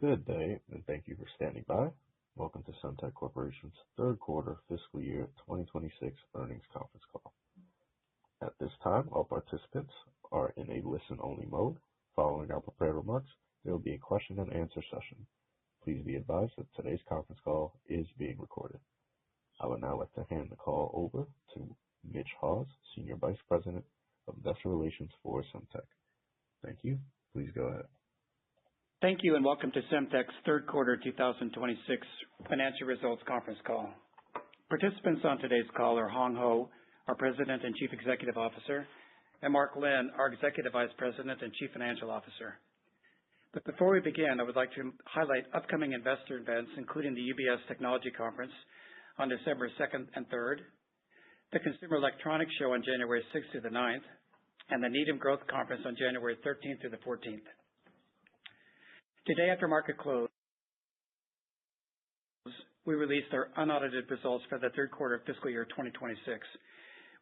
Good day, and thank you for standing by. Welcome to Semtech Corporation's third quarter fiscal year 2026 earnings conference call. At this time, all participants are in a listen-only mode. Following our prepared remarks, there will be a question and answer session. Please be advised that today's conference call is being recorded. I would now like to hand the call over to Mitch Haws, Senior Vice President of Investor Relations for Semtech. Thank you. Please go ahead. Thank you, and welcome to Semtech's third quarter 2026 financial results conference call. Participants on today's call are Hong Ho, our President and Chief Executive Officer, and Mark Lin, our Executive Vice President and Chief Financial Officer. But before we begin, I would like to highlight upcoming investor events, including the UBS Technology Conference on December 2nd and 3rd, the Consumer Electronics Show on January 6th to the 9th, and the Needham Growth Conference on January 13th to the 14th. Today, after market close, we released our unaudited results for the third quarter of fiscal year 2026,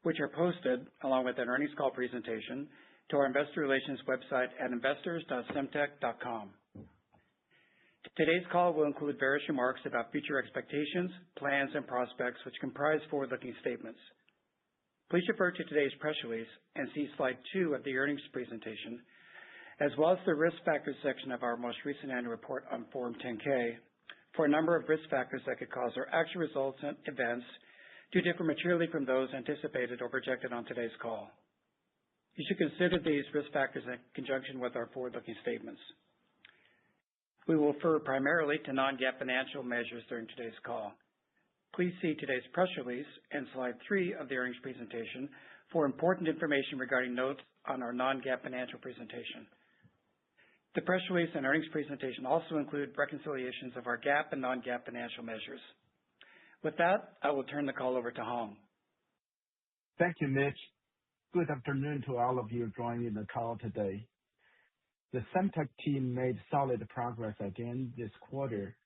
which are posted, along with an earnings call presentation, to our investor relations website at investors.semtech.com. Today's call will include various remarks about future expectations, plans, and prospects, which comprise forward-looking statements. Please refer to today's press release and see slide 2 of the earnings presentation, as well as the risk factors section of our most recent annual report on Form 10-K, for a number of risk factors that could cause our actual results and events to differ materially from those anticipated or projected on today's call. You should consider these risk factors in conjunction with our forward-looking statements. We will refer primarily to non-GAAP financial measures during today's call. Please see today's press release and slide 3 of the earnings presentation for important information regarding notes on our non-GAAP financial presentation. The press release and earnings presentation also include reconciliations of our GAAP and non-GAAP financial measures. With that, I will turn the call over to Hong. Thank you, Mitch. Good afternoon to all of you joining the call today. The Semtech team made solid progress again this quarter,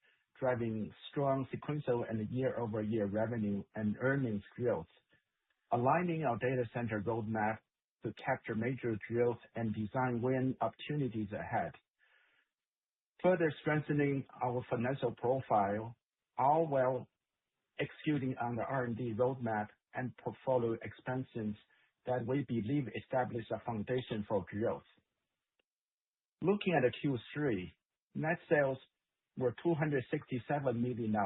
driving strong sequential and year-over-year revenue and earnings growth, aligning our data center roadmap to capture major growth and design win opportunities ahead. Further strengthening our financial profile, all while executing on the R&D roadmap and portfolio expansions that we believe establish a foundation for growth. Looking at Q3, net sales were $267 million,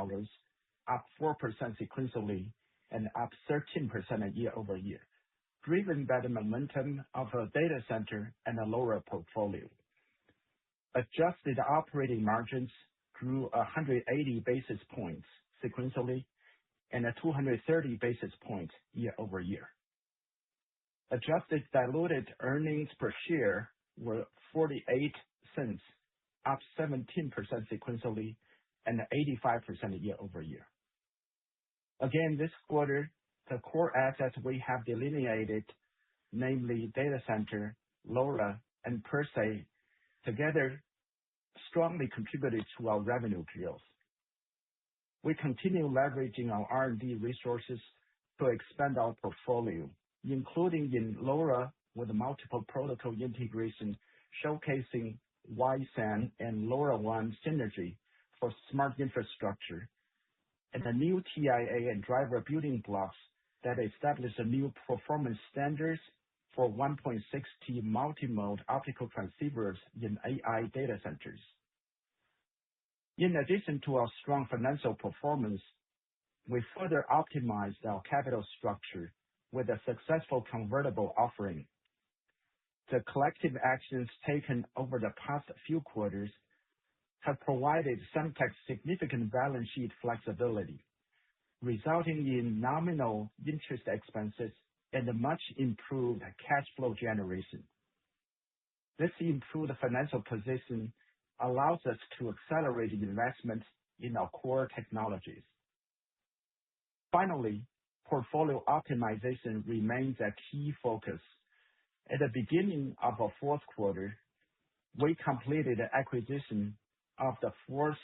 up 4% sequentially and up 13% year-over-year, driven by the momentum of a data center and a LoRa portfolio. Adjusted operating margins grew 180 basis points sequentially and 230 basis points year-over-year. Adjusted diluted earnings per share were 48 cents, up 17% sequentially and 85% year-over-year. Again, this quarter, the core assets we have delineated, namely data center, LoRa, and PerSe, together strongly contributed to our revenue growth. We continue leveraging our R&D resources to expand our portfolio, including in LoRa with multiple protocol integration, showcasing YSAN and LoRaWAN synergy for smart infrastructure, and the new TIA and driver building blocks that establish a new performance standards for 1.6T multimode optical transceivers in AI data centers. In addition to our strong financial performance, we further optimized our capital structure with a successful convertible offering. The collective actions taken over the past few quarters have provided Semtech significant balance sheet flexibility, resulting in nominal interest expenses and a much improved cash flow generation. This improved financial position allows us to accelerate investments in our core technologies. Finally, portfolio optimization remains a key focus. At the beginning of our fourth quarter, we completed the acquisition of the force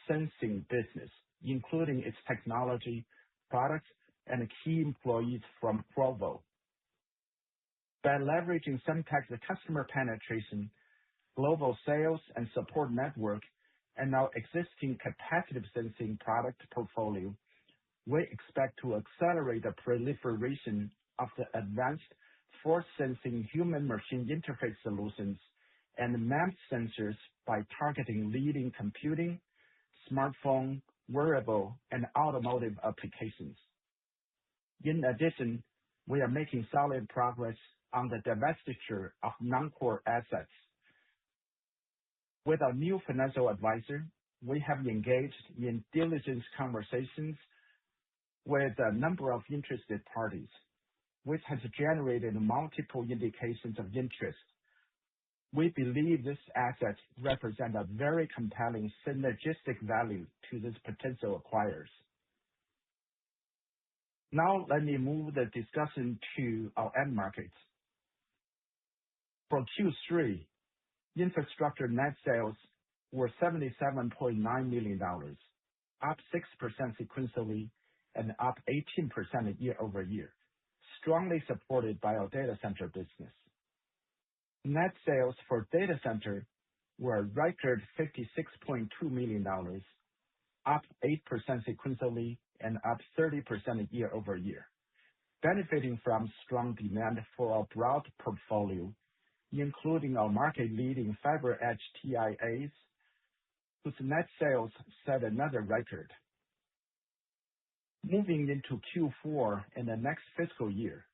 sensing business, including its technology, products, and key employees from Provo. By leveraging Semtech's customer penetration, global sales and support network, and our existing capacitive sensing product portfolio, we expect to accelerate the proliferation of the advanced force-sensing human-machine interface solutions and MEMS sensors by targeting leading computing, smartphone, wearable, and automotive applications. In addition, we are making solid progress on the divestiture of non-core assets. With our new financial advisor, we have engaged in diligence conversations with a number of interested parties, which has generated multiple indications of interest. We believe this asset represents a very compelling synergistic value to these potential acquirers. Now let me move the discussion to our end markets. For Q3, infrastructure net sales were $77.9 million, up 6% sequentially and up 18% year-over-year, strongly supported by our data center business. Net sales for data center were a record $56.2 million, up 8% sequentially and up 30% year-over-year, benefiting from strong demand for our broad portfolio, including our market-leading FiberEdge TIAs, whose net sales set another record. Moving into Q4 and the next fiscal year,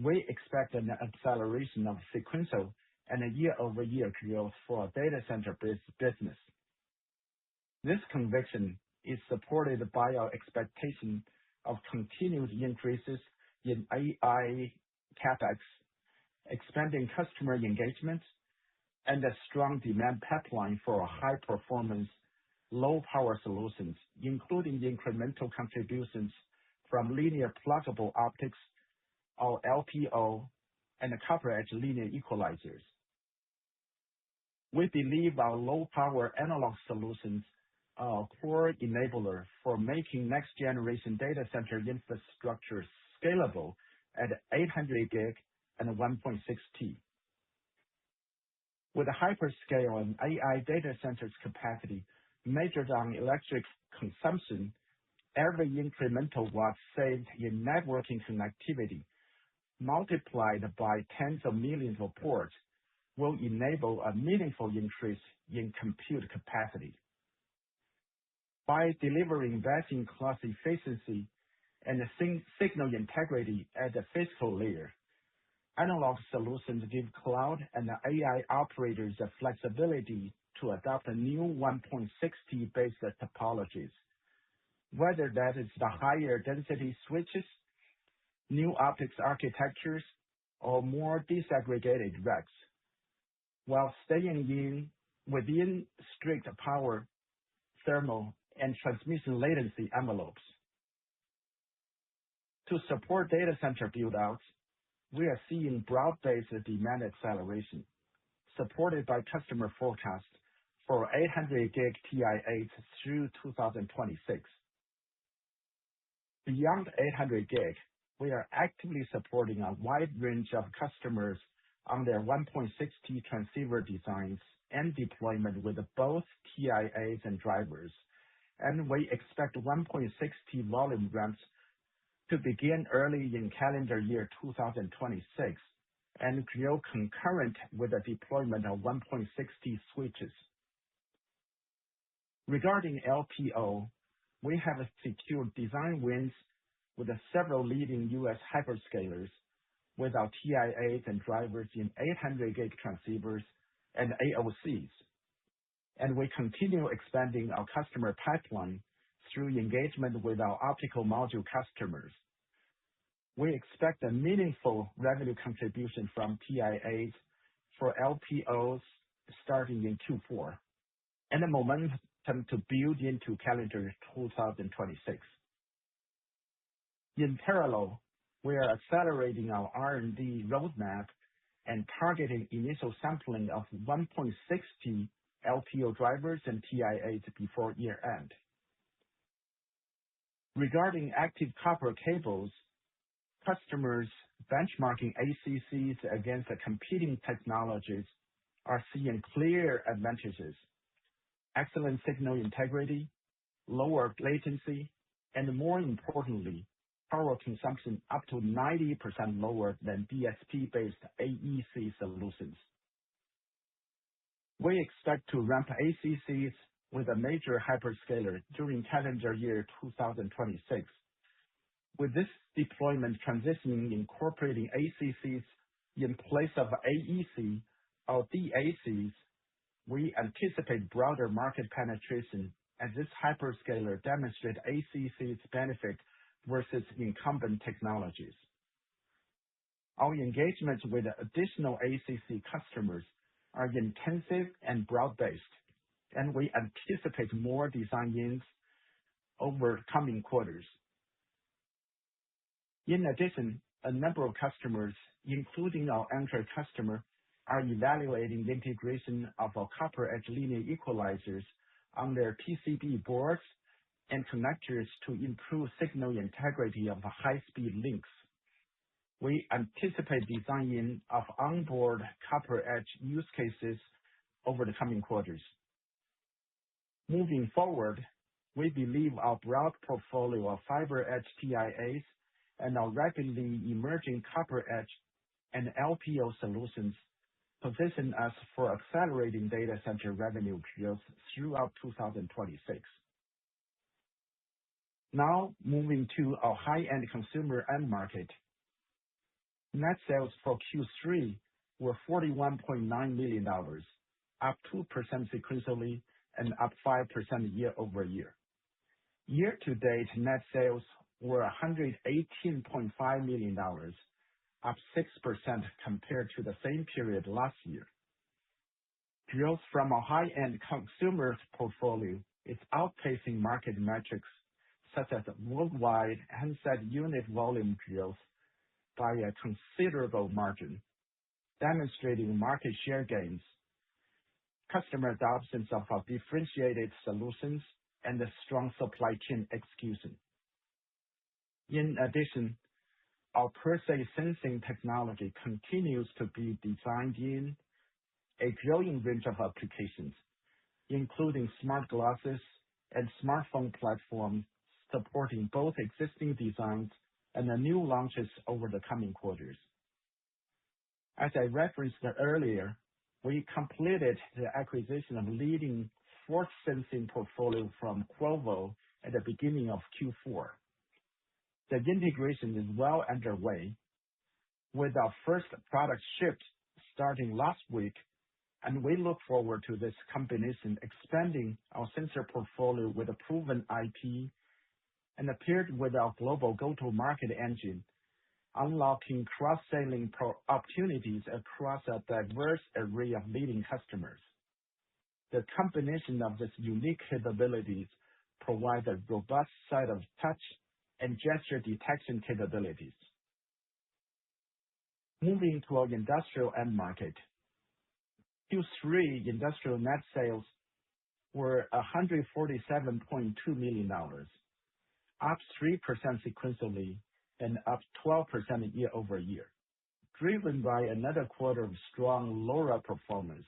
we expect an acceleration of sequential and a year-over-year growth for our data center business. This conviction is supported by our expectation of continued increases in AI CapEx, expanding customer engagement, and a strong demand pipeline for high-performance, low-power solutions, including incremental contributions from linear pluggable optics, our LPO, and the CopperEdge linear equalizers. We believe our low-power analog solutions are a core enabler for making next-generation data center infrastructure scalable at 800 gig and 1.6T. With a hyperscale and AI data centers capacity measured on electric consumption, every incremental watt saved in networking connectivity, multiplied by tens of millions of ports, will enable a meaningful increase in compute capacity. By delivering best-in-class efficiency and signal integrity at the physical layer, analog solutions give cloud and AI operators the flexibility to adopt a new 1.6T based topologies, whether that is the higher density switches, new optics architectures, or more disaggregated racks, while staying within strict power, thermal, and transmission latency envelopes. To support data center build-outs, we are seeing broad-based demand acceleration, supported by customer forecasts for 800 gig TIAs through 2026. Beyond 800 gig, we are actively supporting a wide range of customers on their 1.6T transceiver designs and deployment with both TIAs and drivers, and we expect 1.6T volume ramps to begin early in calendar year 2026 and grow concurrent with the deployment of 1.6T switches. Regarding LPO, we have secured design wins with several leading U.S. hyperscalers with our TIAs and drivers in 800 gig transceivers and AOCs, and we continue expanding our customer pipeline through engagement with our optical module customers. We expect a meaningful revenue contribution from TIAs for LPOs starting in Q4, and a momentum to build into calendar 2026. In parallel, we are accelerating our R&D roadmap and targeting initial sampling of 1.6T LPO drivers and TIAs before year-end. Regarding active copper cables, customers benchmarking ACCs against the competing technologies are seeing clear advantages. excellent signal integrity, lower latency, and more importantly, power consumption up to 90% lower than DSP-based AEC solutions. We expect to ramp ACCs with a major hyperscaler during calendar year 2026. With this deployment transitioning incorporating ACCs in place of AEC or DACs, we anticipate broader market penetration as this hyperscaler demonstrate ACC's benefit versus incumbent technologies. Our engagements with additional ACC customers are intensive and broad-based, and we anticipate more design-ins over coming quarters. In addition, a number of customers, including our anchor customer, are evaluating the integration of our copper edge linear equalizers on their PCB boards and connectors to improve signal integrity of the high-speed links. We anticipate design-in of onboard copper edge use cases over the coming quarters. Moving forward, we believe our broad portfolio of fiber edge TIAs and our rapidly emerging copper edge and LPO solutions position us for accelerating data center revenue growth throughout 2026. Now moving to our high-end consumer end market. Net sales for Q3 were $41.9 million, up 2% sequentially and up 5% year-over-year. Year-to-date net sales were $118.5 million, up 6% compared to the same period last year. Growth from our high-end consumer portfolio is outpacing market metrics such as worldwide handset unit volume growth by a considerable margin, demonstrating market share gains, customer adoptions of our differentiated solutions, and a strong supply chain execution. In addition, our PerSe sensing technology continues to be designed in a growing range of applications, including smart glasses and smartphone platforms, supporting both existing designs and the new launches over the coming quarters. As I referenced earlier, we completed the acquisition of leading force sensing portfolio from Qorvo at the beginning of Q4. The integration is well underway, with our first product shipped starting last week, and we look forward to this combination expanding our sensor portfolio with a proven IP and paired with our global go-to-market engine, unlocking cross-selling opportunities across a diverse array of leading customers. The combination of these unique capabilities provides a robust set of touch and gesture detection capabilities. Moving to our industrial end market. Q3 industrial net sales were $147.2 million, up 3% sequentially and up 12% year-over-year, driven by another quarter of strong LoRa performance.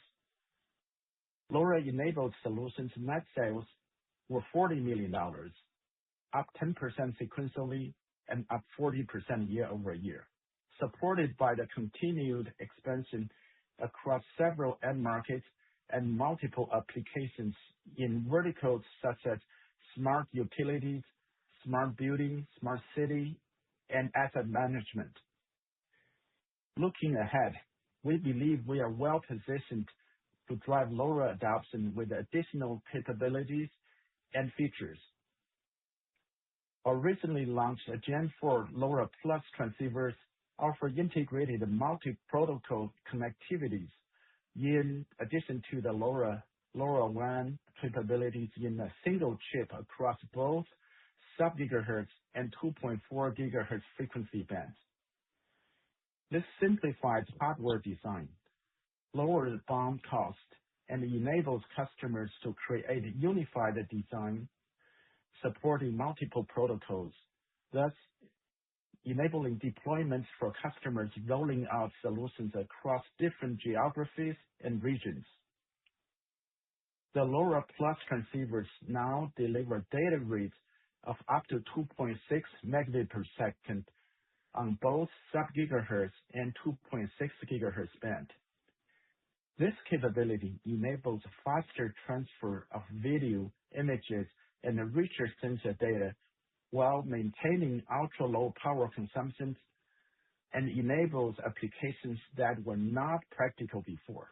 LoRa-enabled solutions net sales were $40 million, up 10% sequentially and up 40% year-over-year, supported by the continued expansion across several end markets and multiple applications in verticals such as smart utilities, smart building, smart city, and asset management. Looking ahead, we believe we are well-positioned to drive LoRa adoption with additional capabilities and features. Our recently launched Gen 4 LoRa Plus transceivers offer integrated multi-protocol connectivities in addition to the LoRaWAN capabilities in a single chip across both sub-gigahertz and 2.4 gigahertz frequency bands. This simplifies hardware design, lowers BOM cost, and enables customers to create a unified design supporting multiple protocols, thus enabling deployments for customers rolling out solutions across different geographies and regions. The LoRa Plus transceivers now deliver data rates of up to 2.6 megabit per second on both sub-gigahertz and 2.6 gigahertz band. This capability enables faster transfer of video, images, and richer sensor data while maintaining ultra-low power consumption and enables applications that were not practical before.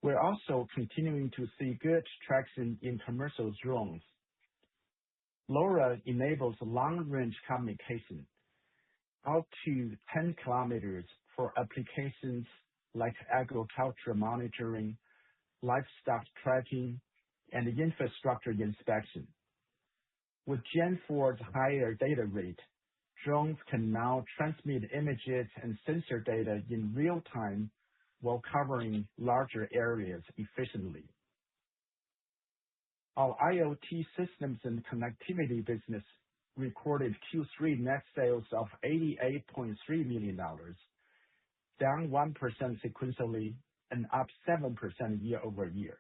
We're also continuing to see good traction in commercial drones. LoRa enables long-range communication out to 10 kilometers for applications like agriculture monitoring, livestock tracking, and infrastructure inspection. With Gen 4's higher data rate, drones can now transmit images and sensor data in real time while covering larger areas efficiently. Our IoT systems and connectivity business recorded Q3 net sales of $88.3 million, down 1% sequentially and up 7% year-over-year.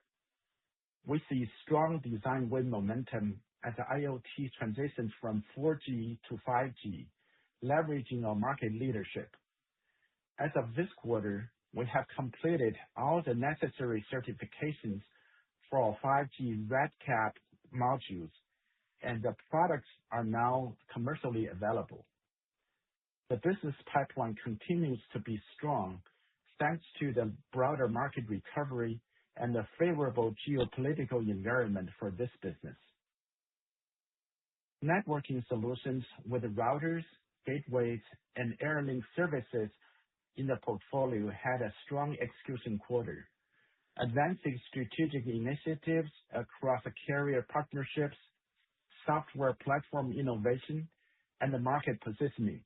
We see strong design win momentum as the IoT transitions from 4G to 5G, leveraging our market leadership. As of this quarter, we have completed all the necessary certifications for our 5G RedCap modules, and the products are now commercially available. The business pipeline continues to be strong thanks to the broader market recovery and the favorable geopolitical environment for this business. Networking solutions with routers, gateways, and AirLink services in the portfolio had a strong execution quarter, advancing strategic initiatives across carrier partnerships, software platform innovation, and the market positioning.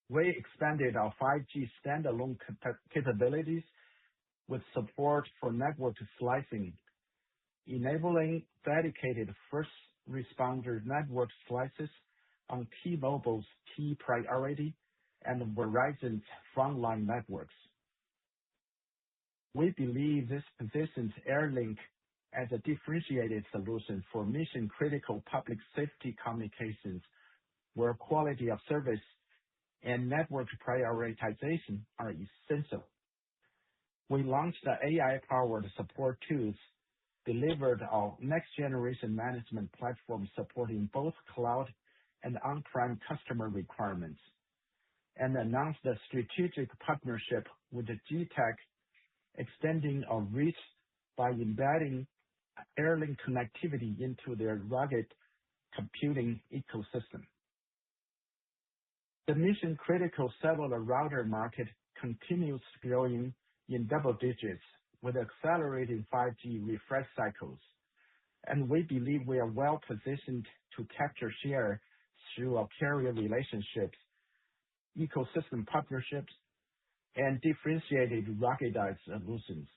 We expanded our 5G standalone capabilities with support for network slicing, enabling dedicated first responder network slices on T-Mobile's T Priority and Verizon's frontline networks. We believe this positions AirLink as a differentiated solution for mission-critical public safety communications where quality of service and network prioritization are essential. We launched the AI-powered support tools, delivered our next-generation management platform supporting both cloud and on-prem customer requirements, and announced a strategic partnership with G-Tech, extending our reach by embedding AirLink connectivity into their rugged computing ecosystem. The mission-critical cellular router market continues growing in double digits with accelerating 5G refresh cycles, and we believe we are well-positioned to capture share through our carrier relationships, ecosystem partnerships, and differentiated ruggedized solutions.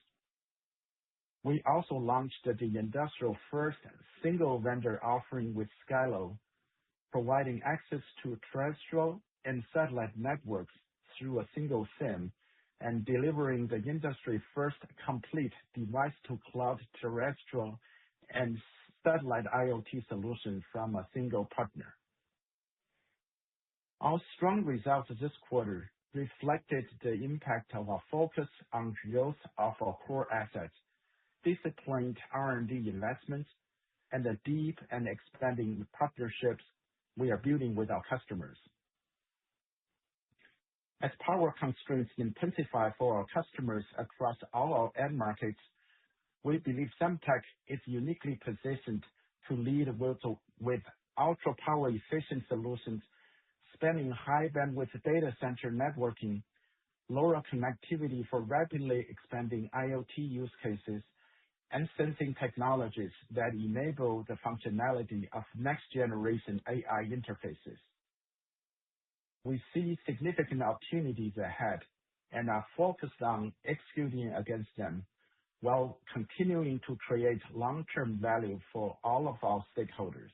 We also launched the industrial-first single-vendor offering with Skylo, providing access to terrestrial and satellite networks through a single SIM and delivering the industry-first complete device-to-cloud terrestrial and satellite IoT solution from a single partner. Our strong results this quarter reflected the impact of our focus on growth of our core assets, disciplined R&D investments, and the deep and expanding partnerships we are building with our customers. As power constraints intensify for our customers across all our end markets, we believe Semtech is uniquely positioned to lead with ultra-power efficient solutions spanning high bandwidth data center networking, LoRa connectivity for rapidly expanding IoT use cases, and sensing technologies that enable the functionality of next-generation AI interfaces. We see significant opportunities ahead and are focused on executing against them while continuing to create long-term value for all of our stakeholders.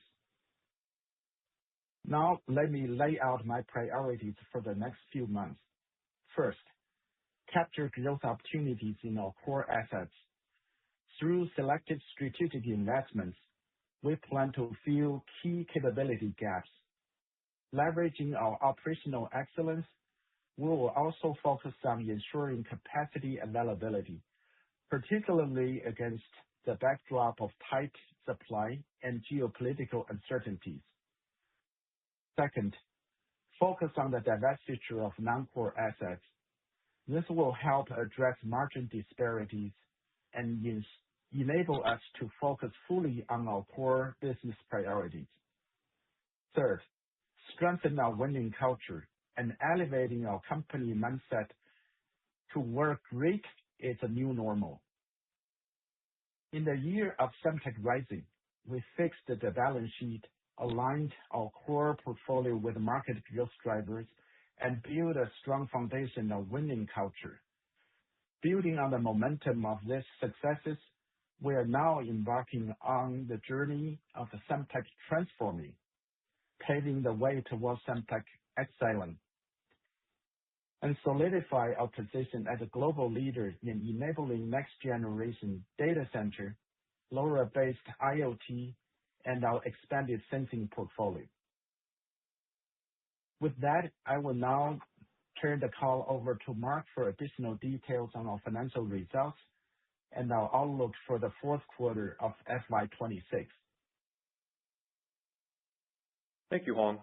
Now, let me lay out my priorities for the next few months. First, capture growth opportunities in our core assets, Through selected strategic investments, we plan to fill key capability gaps. Leveraging our operational excellence, we will also focus on ensuring capacity availability, particularly against the backdrop of tight supply and geopolitical uncertainties. Second, focus on the divestiture of non-core assets. This will help address margin disparities and enable us to focus fully on our core business priorities. Third, strengthen our winning culture and elevating our company mindset to work great is a new normal. In the year of Semtech Rising, we fixed the balance sheet, aligned our core portfolio with market growth drivers, and built a strong foundation of winning culture. Building on the momentum of these successes, we are now embarking on the journey of the Semtech transforming, paving the way towards Semtech excellence, and solidify our position as a global leader in enabling next-generation data center, LoRa-based IoT, and our expanded sensing portfolio. With that, I will now turn the call over to Mark for additional details on our financial results and our outlook for the fourth quarter of FY 2026. Thank you, Hong.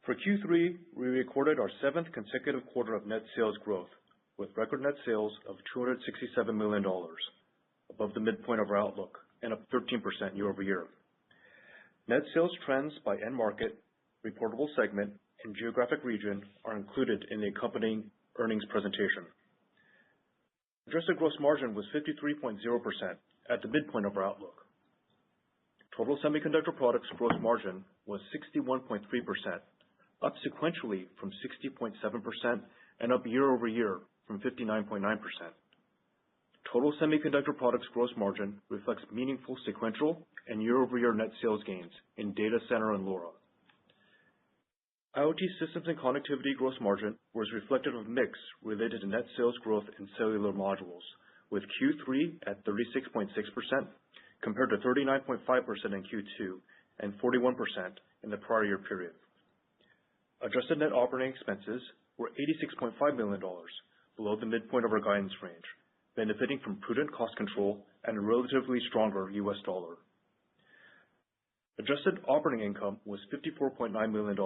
For Q3, we recorded our 7th consecutive quarter of net sales growth, with record net sales of $267 million, above the midpoint of our outlook, and up 13% year-over-year. Net sales trends by end market, reportable segment, and geographic region are included in the accompanying earnings presentation. Adjusted gross margin was 53.0% at the midpoint of our outlook. Total semiconductor products gross margin was 61.3%, up sequentially from 60.7% and up year-over-year from 59.9%. Total semiconductor products gross margin reflects meaningful sequential and year-over-year net sales gains in data center and LoRa. IoT systems and connectivity gross margin was reflective of mix related to net sales growth in cellular modules, with Q3 at 36.6% compared to 39.5% in Q2 and 41% in the prior year period. Adjusted net operating expenses were $86.5 million, below the midpoint of our guidance range, benefiting from prudent cost control and a relatively stronger US dollar. Adjusted operating income was $54.9 million,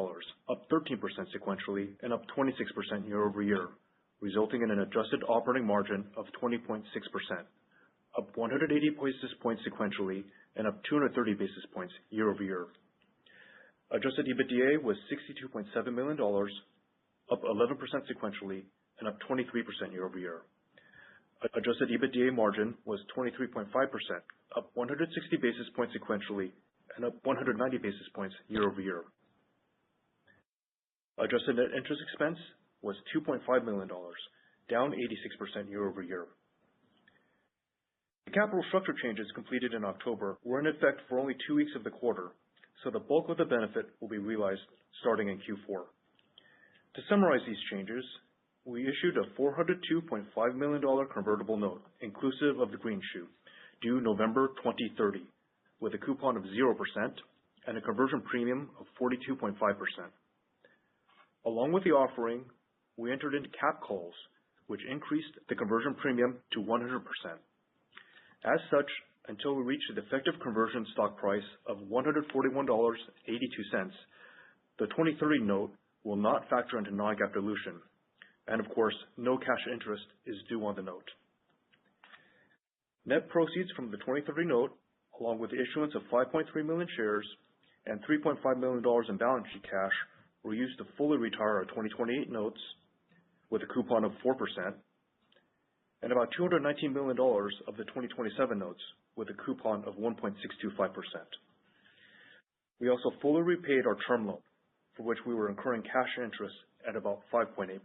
up 13% sequentially and up 26% year-over-year, resulting in an adjusted operating margin of 20.6%, up 180 basis points sequentially and up 230 basis points year-over-year. Adjusted EBITDA was $62.7 million, up 11% sequentially and up 23% year-over-year. Adjusted EBITDA margin was 23.5%, up 160 basis points sequentially and up 190 basis points year-over-year. Adjusted net interest expense was $2.5 million, down 86% year-over-year. The capital structure changes completed in October were in effect for only 2 weeks of the quarter, so the bulk of the benefit will be realized starting in Q4. To summarize these changes, we issued a $402.5 million convertible note, inclusive of the greenshoe, due November 2030, with a coupon of 0% and a conversion premium of 42.5%. Along with the offering, we entered into cap calls, which increased the conversion premium to 100%. As such, until we reach the effective conversion stock price of $141.82, the 2030 note will not factor into non-GAAP dilution, and of course, no cash interest is due on the note. Net proceeds from the 2030 note, along with the issuance of 5.3 million shares and $3.5 million in balance sheet cash, were used to fully retire our 2028 notes with a coupon of 4%, and about $219 million of the 2027 notes with a coupon of 1.625%. We also fully repaid our term loan, for which we were incurring cash interest at about 5.8%.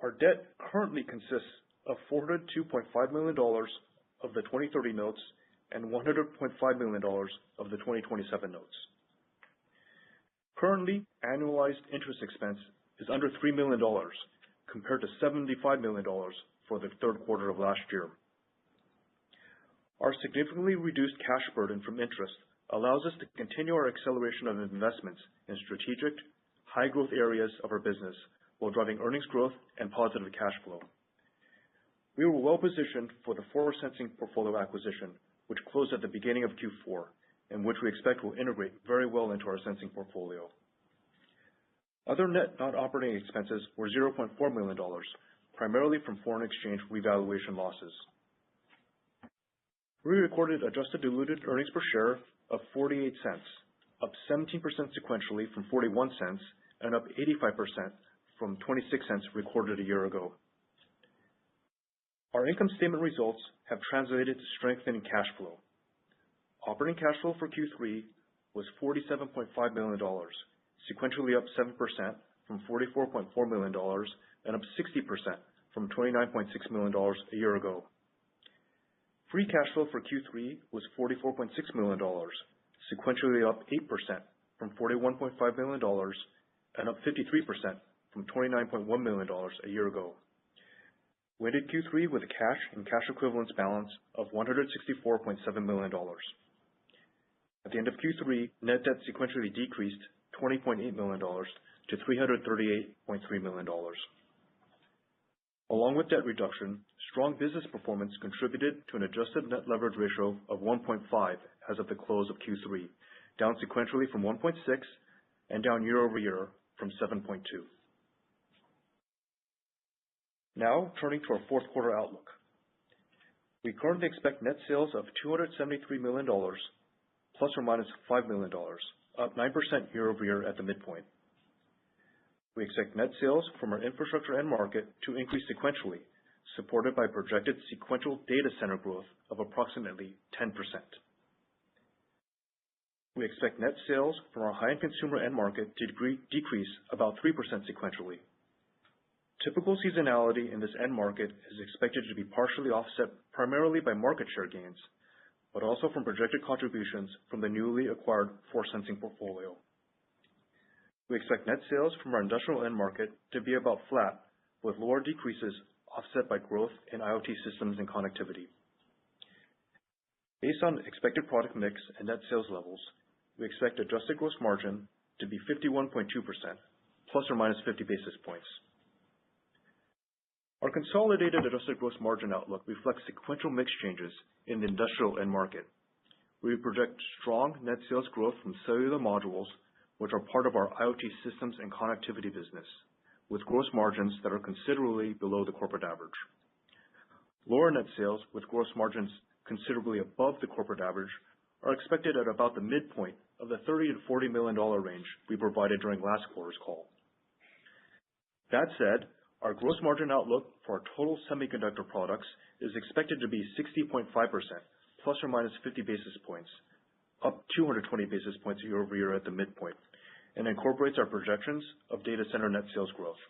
Our debt currently consists of $402.5 million of the 2030 notes and $100.5 million of the 2027 notes. Currently, annualized interest expense is under $3 million, compared to $75 million for the third quarter of last year. Our significantly reduced cash burden from interest allows us to continue our acceleration of investments in strategic, high-growth areas of our business while driving earnings growth and positive cash flow. We were well-positioned for the forward sensing portfolio acquisition, which closed at the beginning of Q4, and which we expect will integrate very well into our sensing portfolio. Other net non-operating expenses were $0.4 million, primarily from foreign exchange revaluation losses. We recorded adjusted diluted earnings per share of 48 cents, up 17% sequentially from 41 cents and up 85% from 26 cents recorded a year ago. Our income statement results have translated to strengthening cash flow. Operating cash flow for Q3 was $47.5 million, sequentially up 7% from $44.4 million and up 60% from $29.6 million a year ago. Free cash flow for Q3 was $44.6 million, sequentially up 8% from $41.5 million and up 53% from $29.1 million a year ago. We ended Q3 with a cash and cash equivalents balance of $164.7 million. At the end of Q3, net debt sequentially decreased $20.8 million to $338.3 million. Along with debt reduction, strong business performance contributed to an adjusted net leverage ratio of 1.5 as of the close of Q3, down sequentially from 1.6 and down year over year from 7.2. Now, turning to our fourth quarter outlook. We currently expect net sales of $273 million, plus or minus $5 million, up 9% year over year at the midpoint. We expect net sales from our infrastructure end market to increase sequentially, supported by projected sequential data center growth of approximately 10%. We expect net sales from our high-end consumer end market to decrease about 3% sequentially. Typical seasonality in this end market is expected to be partially offset primarily by market share gains, but also from projected contributions from the newly acquired force sensing portfolio. We expect net sales from our industrial end market to be about flat, with lower decreases offset by growth in IoT systems and connectivity. Based on expected product mix and net sales levels, we expect adjusted gross margin to be 51.2%, plus or minus 50 basis points. Our consolidated adjusted gross margin outlook reflects sequential mix changes in the industrial end market. We project strong net sales growth from cellular modules, which are part of our IoT systems and connectivity business, with gross margins that are considerably below the corporate average. Lower net sales with gross margins considerably above the corporate average are expected at about the midpoint of the $30 to $40 million range we provided during last quarter's call. That said, our gross margin outlook for our total semiconductor products is expected to be 60.5%, plus or minus 50 basis points, up 220 basis points year over year at the midpoint, and incorporates our projections of data center net sales growth.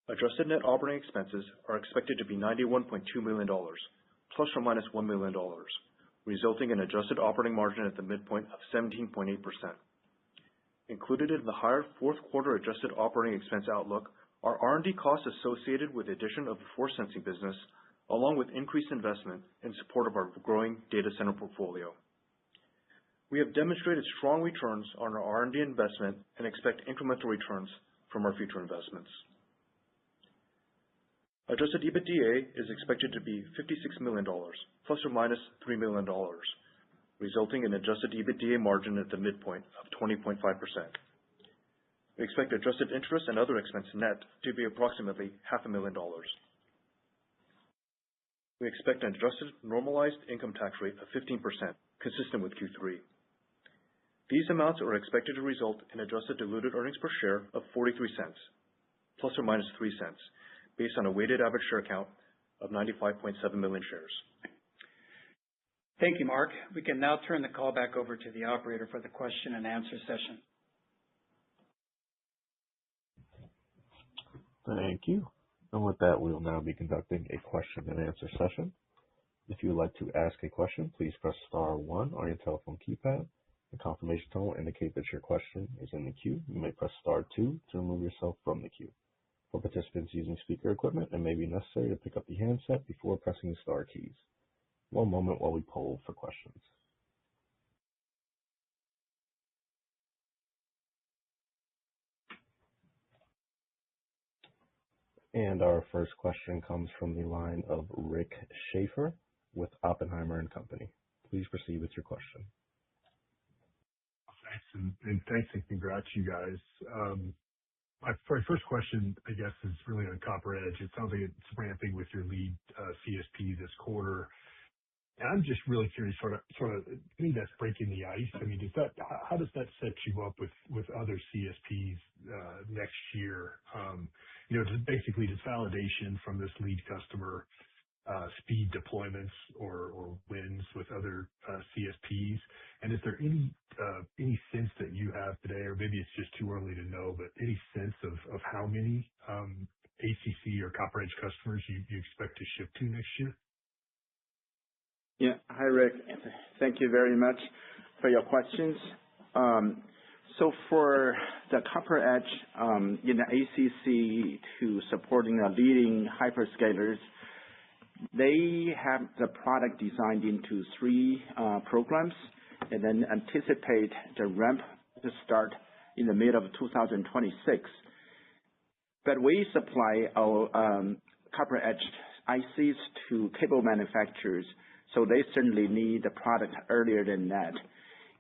Adjusted net operating expenses are expected to be $91.2 million, plus or minus $1 million, resulting in adjusted operating margin at the midpoint of 17.8%. Included in the higher fourth quarter adjusted operating expense outlook are R&D costs associated with the addition of the force sensing business, along with increased investment in support of our growing data center portfolio. We have demonstrated strong returns on our R&D investment and expect incremental returns from our future investments. Adjusted EBITDA is expected to be $56 million, plus or minus $3 million, resulting in adjusted EBITDA margin at the midpoint of 20.5%. We expect adjusted interest and other expense net to be approximately $500,000. We expect an adjusted normalized income tax rate of 15%, consistent with Q3. These amounts are expected to result in adjusted diluted earnings per share of 43 cents, plus or minus 3 cents, based on a weighted average share count of 95.7 million shares. Thank you, Mark. We can now turn the call back over to the operator for the question and answer session. Thank you. And with that, we will now be conducting a question and answer session. If you would like to ask a question, please press star 1 on your telephone keypad. The confirmation tone will indicate that your question is in the queue. You may press star 2 to remove yourself from the queue. For participants using speaker equipment, it may be necessary to pick up the handset before pressing the star keys. One moment while we poll for questions. And our first question comes from the line of Rick Schaefer with Oppenheimer & Company. Please proceed with your question. Thanks, and thanks and congrats, you guys. My first question, I guess, is really on CopperEdge. It sounds like it's ramping with your lead CSP this quarter. And I'm just really curious, sort of, maybe that's breaking the ice. I mean, how does that set you up with other CSPs next year? Basically, does validation from this lead customer speed deployments or wins with other CSPs? And is there any sense that you have today, or maybe it's just too early to know, but any sense of how many ACC or CopperEdge customers you expect to ship to next year? Yeah. Hi, Rick. Thank you very much for your questions. So for the CopperEdge in the ACC to supporting the leading hyperscalers, they have the product designed into 3 programs and then anticipate the ramp to start in the middle of 2026. But we supply our CopperEdge ICs to cable manufacturers, so they certainly need the product earlier than that.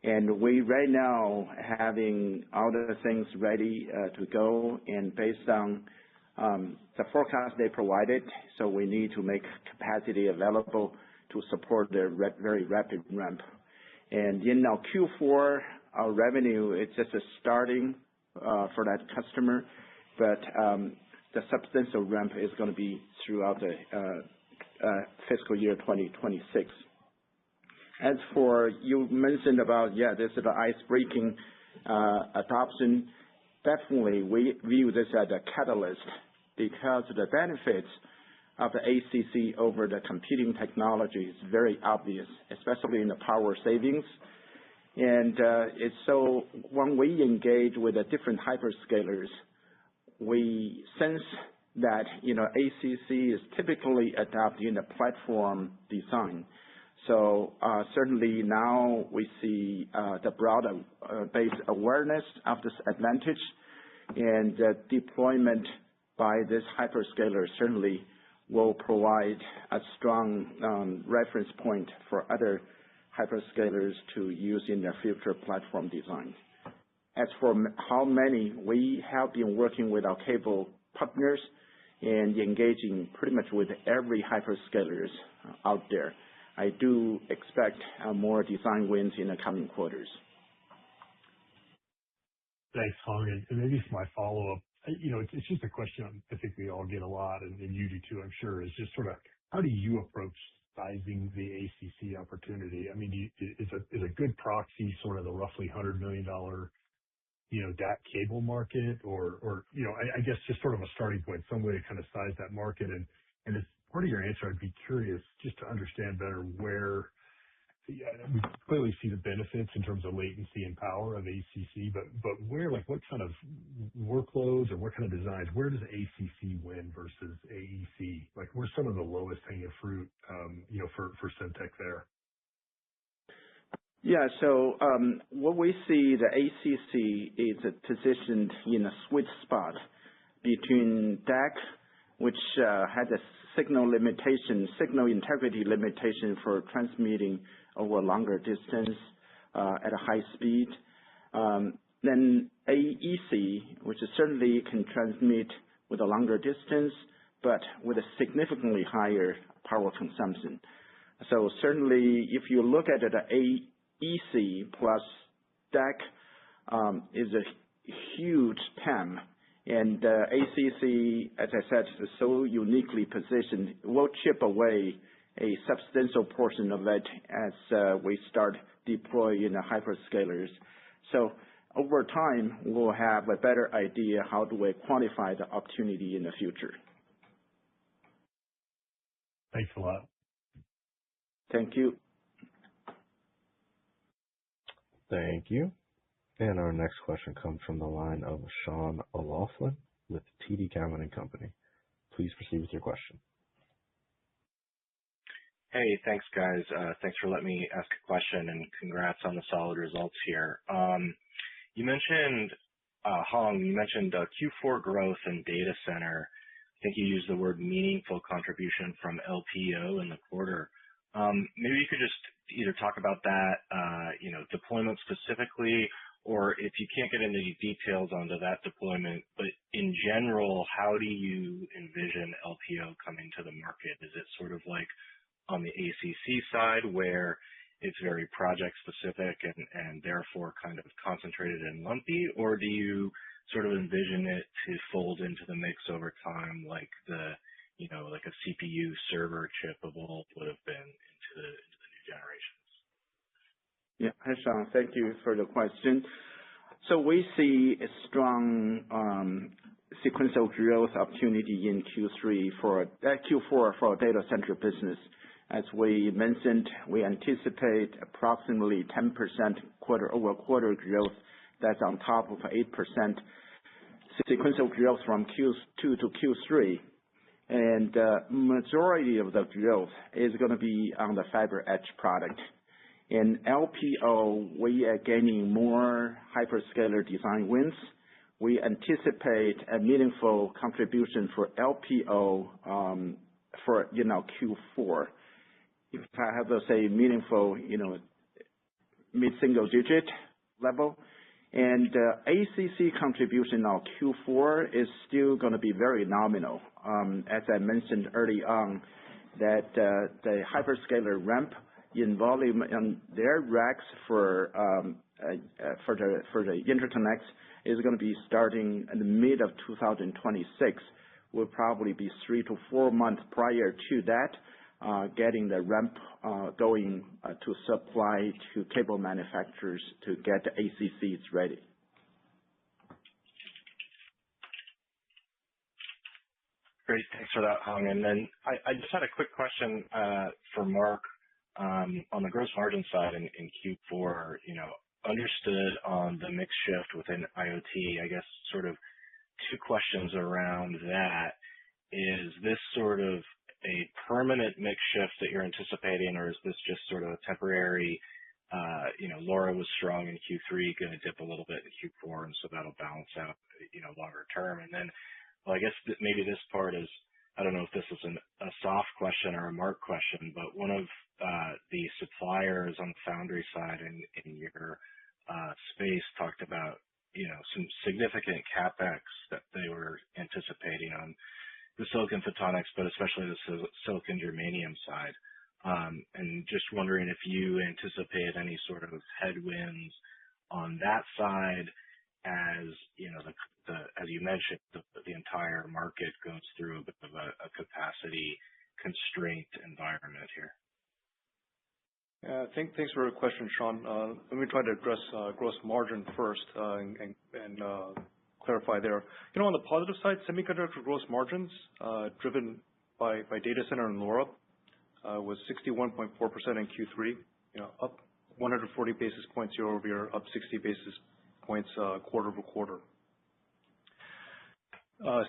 And we right now having all the things ready to go, and based on the forecast they provided, so we need to make capacity available to support their very rapid ramp. And in our Q4, our revenue is just starting for that customer, but the substantial ramp is going to be throughout the fiscal year 2026. As for you mentioned about, this is the ice-breaking adoption. Definitely, we view this as a catalyst because the benefits of the ACC over the competing technology is very obvious, especially in the power savings. And it's so when we engage with the different hyperscalers, we sense that ACC is typically adopted in a platform design. So certainly now we see the broader base awareness of this advantage, and the deployment by this hyperscaler certainly will provide a strong reference point for other hyperscalers to use in their future platform design. As for how many, we have been working with our cable partners and engaging pretty much with every hyperscalers out there. I do expect more design wins in the coming quarters. Thanks, Hong. And maybe for my follow-up, it's just a question I think we all get a lot, and you do too, I'm sure, is just sort of how do you approach sizing the ACC opportunity? I mean, is a good proxy sort of the roughly $100 million DAC cable market, or I guess just sort of a starting point, some way to kind of size that market. And as part of your answer, I'd be curious just to understand better where we clearly see the benefits in terms of latency and power of ACC, but where, like, what kind of workloads or what kind of designs, where does ACC win versus AEC? Like, where's some of the lowest hanging fruit, for Semtech there? Yeah, so what we see, the ACC is positioned in a sweet spot between DAC, which has a signal integrity limitation for transmitting over a longer distance at a high speed. Then AEC, which certainly can transmit with a longer distance, but with a significantly higher power consumption. So certainly, if you look at it, AEC plus DAC is a huge TAM. And ACC, as I said, is so uniquely positioned, will chip away a substantial portion of it as we start deploying the hyperscalers. So over time, we'll have a better idea how do we quantify the opportunity in the future. Thanks a lot. Thank you. Thank you. And our next question comes from the line of Sean O'Loughlin with TD Cowen and Company. Please proceed with your question. Hey, thanks, guys. Thanks for letting me ask a question, and congrats on the solid results here. You mentioned, Hong, Q4 growth in data center. I think you used the word meaningful contribution from LPO in the quarter. Maybe you could just either talk about that, deployment specifically, or if you can't get into any details onto that deployment, but in general, how do you envision LPO coming to the market? Is it sort of like on the ACC side where it's very project specific and therefore kind of concentrated and lumpy, or do you sort of envision it to fold into the mix over time like like a CPU server chip of old would have been into the new generations? Yeah, hi Sean, thank you for the question. So we see a strong sequential growth opportunity in Q4 for our data center business. As we mentioned, we anticipate approximately 10% quarter-over-quarter growth. That's on top of 8% sequential growth from Q2 to Q3. And the majority of the growth is going to be on the Fiber Edge product. In LPO, we are gaining more hyperscaler design wins. We anticipate a meaningful contribution for LPO for Q4. If I have to say meaningful, mid-single digit level. And ACC contribution of Q4 is still going to be very nominal. As I mentioned early on, that the hyperscaler ramp in volume on their racks for the interconnects is going to be starting in the mid of 2026. Will probably be 3 to 4 months prior to that, getting the ramp going to supply to cable manufacturers to get the ACCs ready. Great, thanks for that, Hong. And then I just had a quick question for Mark on the gross margin side in Q4. Understood on the mix shift within IoT. I guess sort of two questions around that. Is this sort of a permanent mix shift that you're anticipating, or is this just sort of a temporary, LoRa was strong in Q3, going to dip a little bit in Q4, and so that'll balance out, longer term. And then, well, I guess maybe this part is, I don't know if this is a soft question or a Mark question, but one of the suppliers on the foundry side in your space talked about, some significant CapEx that they were anticipating on the silicon photonics, but especially the silicon germanium side. And just wondering if you anticipate any sort of headwinds on that side as, as you mentioned, the entire market goes through a bit of a capacity constraint environment here. Thanks for your question, Sean. Let me try to address gross margin first and clarify there. On the positive side, semiconductor gross margins driven by data center and LoRa was 61.4% in Q3, up 140 basis points year over year, up 60 basis points quarter over quarter.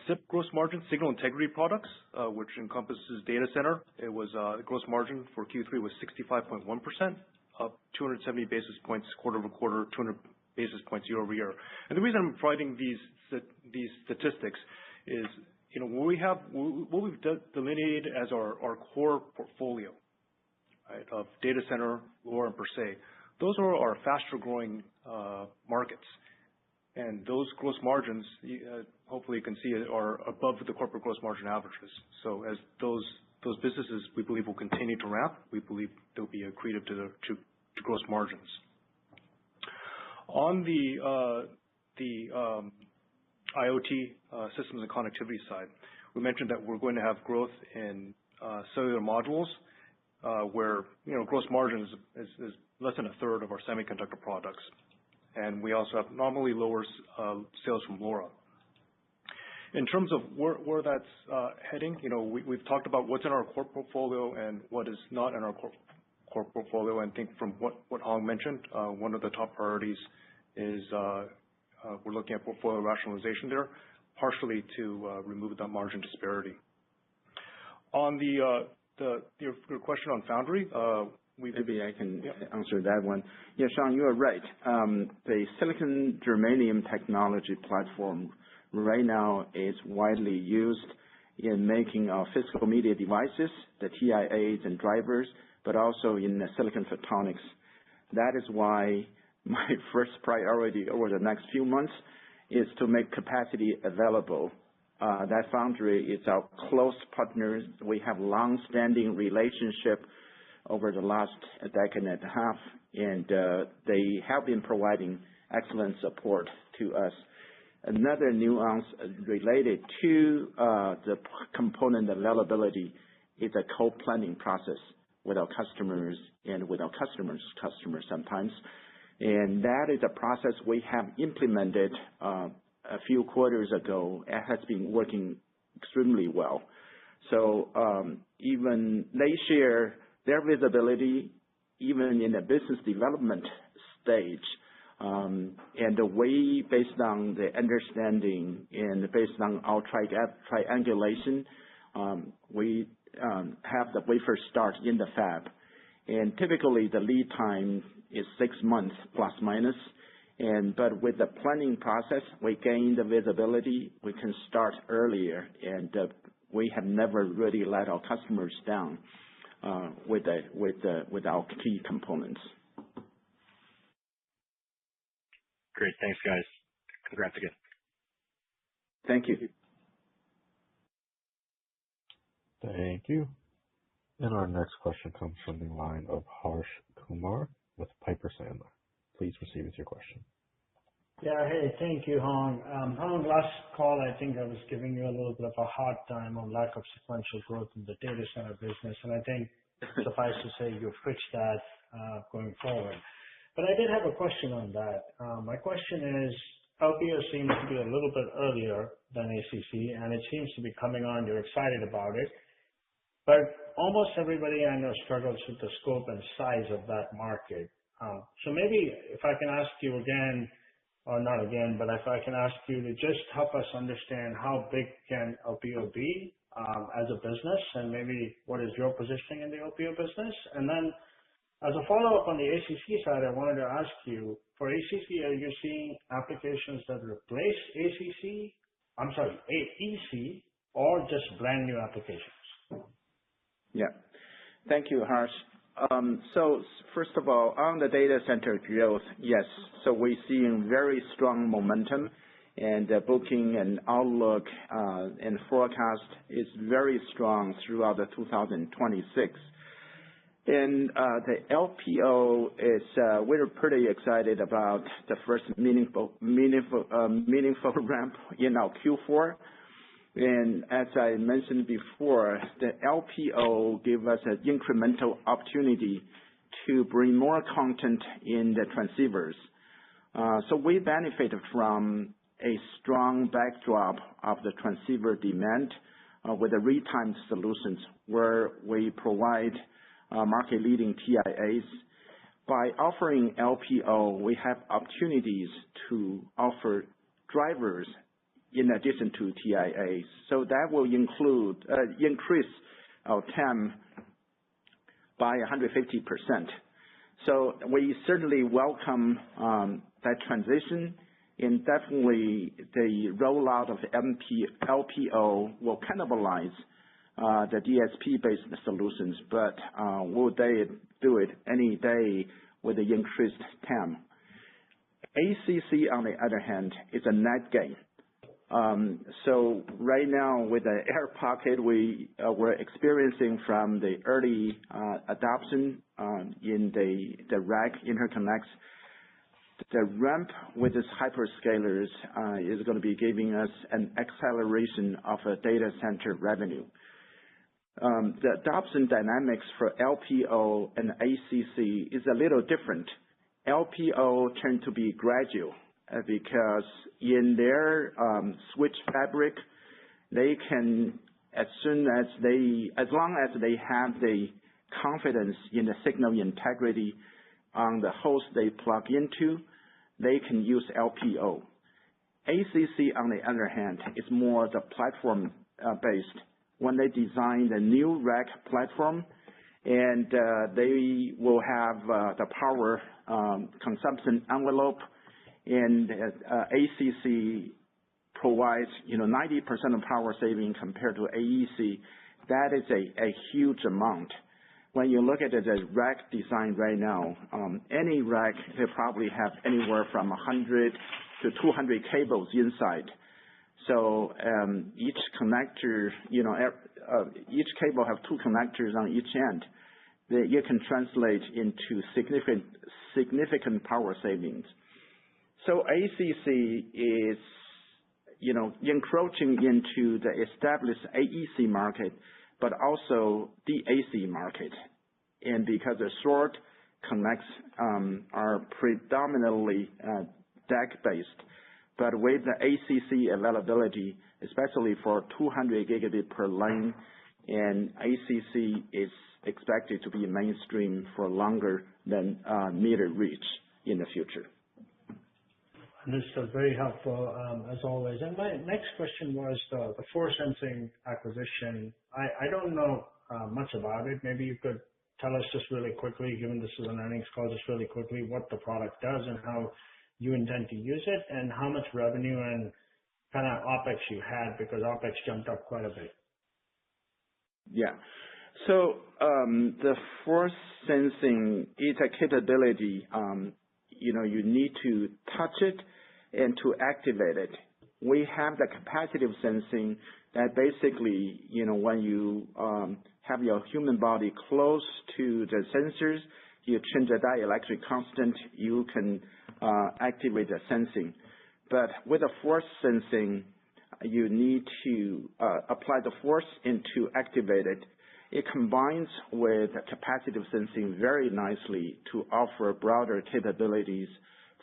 SIP gross margin, signal integrity products, which encompasses data center, it was the gross margin for Q3 was 65.1%, up 270 basis points quarter over quarter, 200 basis points year over year. And the reason I'm providing these statistics is, what we've delineated as our core portfolio, right, of data center, LoRa, and per se, those are our faster growing markets. And those gross margins, hopefully you can see, are above the corporate gross margin averages. So as those businesses, we believe, will continue to ramp, we believe they'll be accretive to gross margins. On the IoT systems and connectivity side, we mentioned that we're going to have growth in cellular modules, where gross margin is less than a third of our semiconductor products. And we also have normally lower sales from LoRa. In terms of where that's heading, we've talked about what's in our core portfolio and what is not in our core portfolio. And I think from what Hong mentioned, one of the top priorities is we're looking at portfolio rationalization there. partially to remove that margin disparity. On your question on foundry, maybe I can answer that one. Yeah, Sean, you are right. The silicon germanium technology platform right now is widely used in making our physical media devices, the TIAs and drivers, but also in the silicon photonics. That is why my first priority over the next few months is to make capacity available. That foundry is our close partners. We have long-standing relationship over the last decade and a half, and they have been providing excellent support to us. Another nuance related to the component availability is a co-planning process with our customers and with our customers' customers sometimes. And that is a process we have implemented a few quarters ago. It has been working extremely well. So even they share their visibility even in the business development stage. And the way, based on the understanding and based on our triangulation, we have the wafer start in the fab. And typically the lead time is 6 months plus minus. But with the planning process, we gain the visibility. We can start earlier, and we have never really let our customers down with our key components. Great. Thanks, guys. Congrats again. Thank you. Thank you. And our next question comes from the line of Harsh Kumar with Piper Sandler. Please proceed with your question. Yeah. Hey, thank you, Hong. Hong, last call, I think I was giving you a little bit of a hard time on lack of sequential growth in the data center business, and I think suffice to say you've fixed that going forward. But I did have a question on that. My question is, LPO seems to be a little bit earlier than ACC, and it seems to be coming on. You're excited about it. But almost everybody I know struggles with the scope and size of that market. So maybe if I can ask you again, or not again, but if I can ask you to just help us understand how big can LPO be as a business, and maybe what is your positioning in the LPO business? And then as a follow-up on the ACC side, I wanted to ask you, for ACC, are you seeing applications that replace AEC, or just brand new applications? Yeah. Thank you, Harsh. So first of all, on the data center growth, yes. So we're seeing very strong momentum, and the booking and outlook and forecast is very strong throughout the 2026. And the LPO is, we're pretty excited about the first meaningful ramp in our Q4. And as I mentioned before, the LPO gave us an incremental opportunity to bring more content in the transceivers. So we benefited from a strong backdrop of the transceiver demand with the real-time solutions where we provide market-leading TIAs. By offering LPO, we have opportunities to offer drivers in addition to TIAs. So that will increase our TAM by 150%. So we certainly welcome that transition, and definitely the rollout of LPO will cannibalize the DSP-based solutions, but will they do it any day with the increased TAM? ACC, on the other hand, is a net gain. So right now with the air pocket we're experiencing from the early adoption in the rack interconnects, the ramp with these hyperscalers is going to be giving us an acceleration of a data center revenue. The adoption dynamics for LPO and ACC is a little different. LPO tend to be gradual because in their switch fabric, they can, as long as they have the confidence in the signal integrity on the host they plug into, they can use LPO. ACC, on the other hand, is more the platform based. When they design the new rack platform, and they will have the power consumption envelope, and ACC provides 90% of power saving compared to AEC. That is a huge amount. When you look at the rack design right now, any rack, they probably have anywhere from 100 to 200 cables inside. So each connector, each cable have 2 connectors on each end. You can translate into significant power savings. So ACC is, encroaching into the established AEC market, but also the AC market. And because the short connects are predominantly DAC-based, but with the ACC availability, especially for 200 gigabit per lane, and ACC is expected to be mainstream for longer than meter reach in the future. Understood. Very helpful, as always. And my next question was the force sensing acquisition. I don't know much about it. Maybe you could tell us just really quickly, given this is an earnings call, just really quickly what the product does and how you intend to use it, and how much revenue and kind of OpEx you had, because OpEx jumped up quite a bit. Yeah. So the force sensing is a capability. You need to touch it and to activate it. We have the capacitive sensing that basically, when you have your human body close to the sensors, you change the dielectric constant, you can activate the sensing. But with the force sensing, you need to apply the force and to activate it. It combines with capacitive sensing very nicely to offer broader capabilities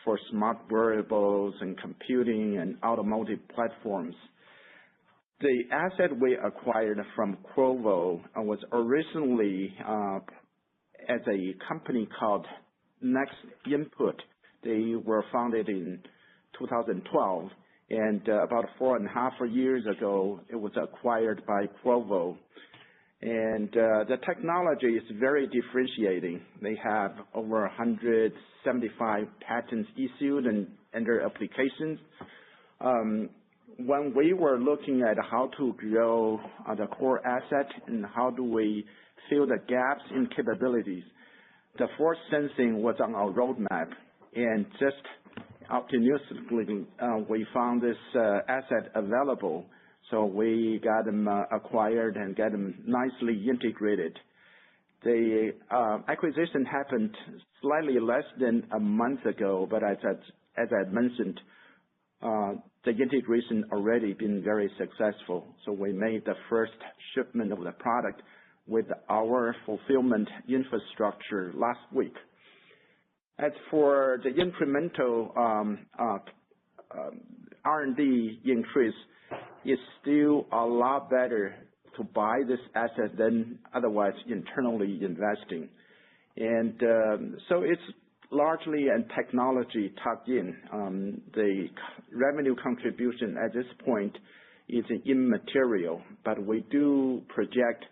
for smart wearables and computing and automotive platforms. The asset we acquired from Qorvo was originally as a company called Next Input. They were founded in 2012, and about 4.5 years ago, it was acquired by Qorvo. And the technology is very differentiating. They have over 175 patents issued and under applications. When we were looking at how to grow the core asset and how do we fill the gaps in capabilities, the force sensing was on our roadmap. And just optimistically, we found this asset available. So we got them acquired and got them nicely integrated. The acquisition happened slightly less than a month ago, but as I mentioned, the integration already been very successful. So we made the first shipment of the product with our fulfillment infrastructure last week. As for the incremental R&D increase, it's still a lot better to buy this asset than otherwise internally investing. And so it's largely a technology tucked in. The revenue contribution at this point is immaterial, but we do project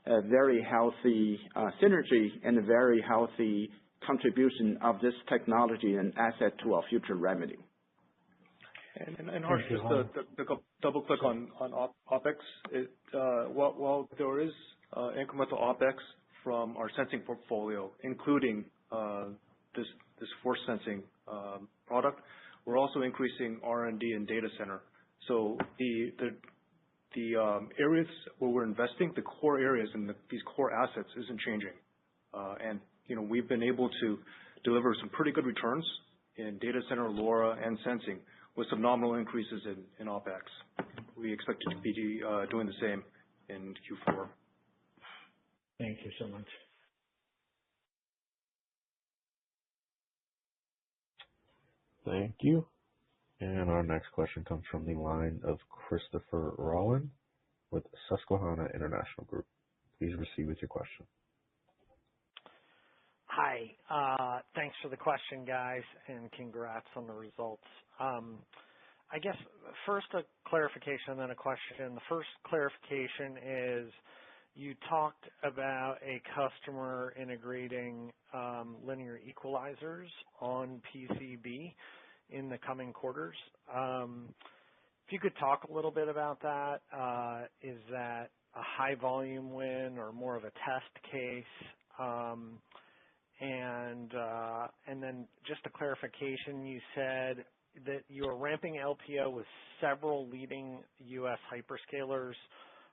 a very healthy synergy and a very healthy contribution of this technology and asset to our future revenue. And Harsh, just to double click on OpEx, while there is incremental OpEx from our sensing portfolio, including this force sensing product, we're also increasing R&D and data center. So the areas where we're investing, the core areas and these core assets isn't changing. And we've been able to deliver some pretty good returns in data center, LoRa, and sensing, with some nominal increases in OpEx. We expect to be doing the same in Q4. Thank you so much. Thank you. And our next question comes from the line of Christopher Rowan with Susquehanna International Group. Please proceed with your question. Hi. Thanks for the question, guys, and congrats on the results. I guess first a clarification, then a question. The first clarification is you talked about a customer integrating linear equalizers on PCB in the coming quarters. If you could talk a little bit about that, is that a high volume win or more of a test case? And then just a clarification, you said that you're ramping LPO with several leading U.S. hyperscalers.